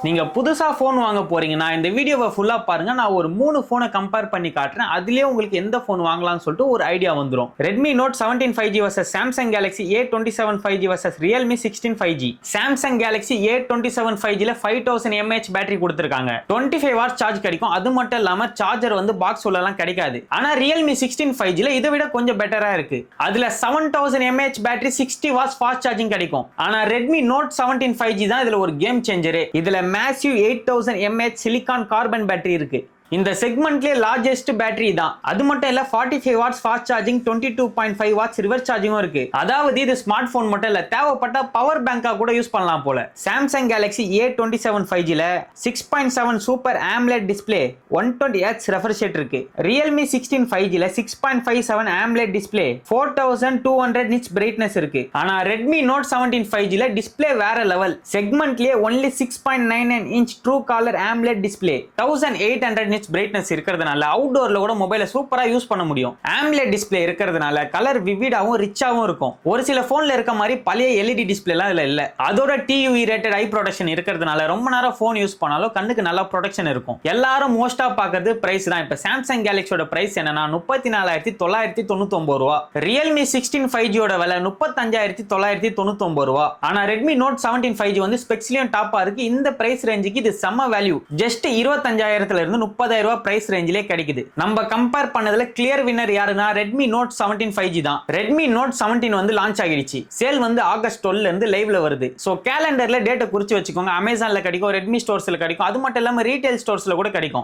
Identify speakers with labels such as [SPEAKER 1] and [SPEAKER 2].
[SPEAKER 1] நீங்க புதுசா போன் வாங்க போறீங்கன்னா இந்த வீடியோவை ஃபுல்லா பாருங்க. நான் ஒரு 3 போனை கம்பேர் பண்ணி காட்டுறேன். அதுலயே உங்களுக்கு எந்த போன் வாங்கலாம்னு சொல்லிட்டு ஒரு ஐடியா வந்துரும். Redmi Note 17 5G vs Samsung Galaxy A27 5G vs Realme 16 5G. Samsung Galaxy A27 5G ல 5000 mAh பேட்டரி கொடுத்திருக்காங்க. 25 வாட்ஸ் சார்ஜ் கிடைக்கும். அது மட்டும் இல்லாம சார்ஜர் வந்து பாக்ஸ் உள்ளலாம் கிடைக்காது. ஆனா Realme 16 5G ல இதை விட கொஞ்சம் பெட்டரா இருக்கு. அதுல 7000 mAh battery 60 watts fast charging கிடைக்கும். ஆனா Redmi Note 17 5G தான் இதுல ஒரு கேம் சேஞ்சரே. இதுல massive 8000 mAh silicon carbon battery இருக்கு. இந்த செக்மெண்ட்லயே லார்ஜஸ்ட் பேட்டரி தான். அது மட்டும் இல்ல 45 watts fast charging 22.5 watts reverse சார்ஜிங்கும் இருக்கு. அதாவது இது ஸ்மார்ட் போன் மட்டும் இல்ல, தேவைப்பட்ட பவர் பேங்கா கூட யூஸ் பண்ணலாம் போல. Samsung Galaxy A27 5G ல 6.7 super AMOLED display 120Hz refresh rate இருக்கு. Realme 16 5G ல 6.57 AMOLED டிஸ்ப்ளே 4200 nits பிரைட்னஸ் இருக்கு. ஆனா Redmi Note 17 5G ல டிஸ்ப்ளே வேற லெவல். செக்மெண்ட்லயே only 6.99 inch true colour AMOLED display 1800 nits brightness இருக்கிறதுனால அவுட்டோர்ல கூட மொபைலை சூப்பரா யூஸ் பண்ண முடியும். AMOLED டிஸ்ப்ளே இருக்கிறதுனால கலர் விவிடாவும் ரிச்சாவும் இருக்கும். ஒரு சில போன்ல இருக்க மாதிரி பழைய LED டிஸ்ப்ளேலாம் இதுல இல்ல. அதோட TUV ரேட்டட் ஐ ப்ரொடெக்ஷன் இருக்கிறதுனால ரொம்ப நேரம் போன் யூஸ் பண்ணாலும் கண்ணுக்கு நல்ல ப்ரொடெக்ஷன் இருக்கும். எல்லாரும் மோஸ்டா பாக்குறது பிரைஸ் தான். இப்ப Samsung Galaxy பிரைஸ் என்னன்னா 34999 ரூபா. Realme 16 5G யோட விலை 35999 ரூபா. ஆனா Redmi Note 17 5G வந்து ஸ்பெக்ஸ்லயும் டாப்பா இருக்கு. இந்த பிரைஸ் ரேஞ்சுக்கு இது செம்ம வேல்யூ. ஜஸ்ட் 25000 இருந்து 30000 ரூபாய் பிரைஸ் ரேஞ்சிலே கிடைக்குது. நம்ம கம்பேர் பண்ணதுல கிளியர் வின்னர் யாருன்னா Redmi Note 17 5G தான். Redmi Note 17 வந்து லான்ச் ஆகிடுச்சு. சேல் வந்து ஆகஸ்ட் 12 இருந்து லைவ்ல வருது. சோ கேலண்டர்ல டேட்டை குறிச்சு வச்சுக்கோங்க. அமேசான்ல கிடைக்கும், ரெட்மி ஸ்டோர்ஸ்ல கிடைக்கும். அது மட்டும் இல்லாம ரீட்டைல் ஸ்டோர்ஸ்ல கூட கிடைக்கும்.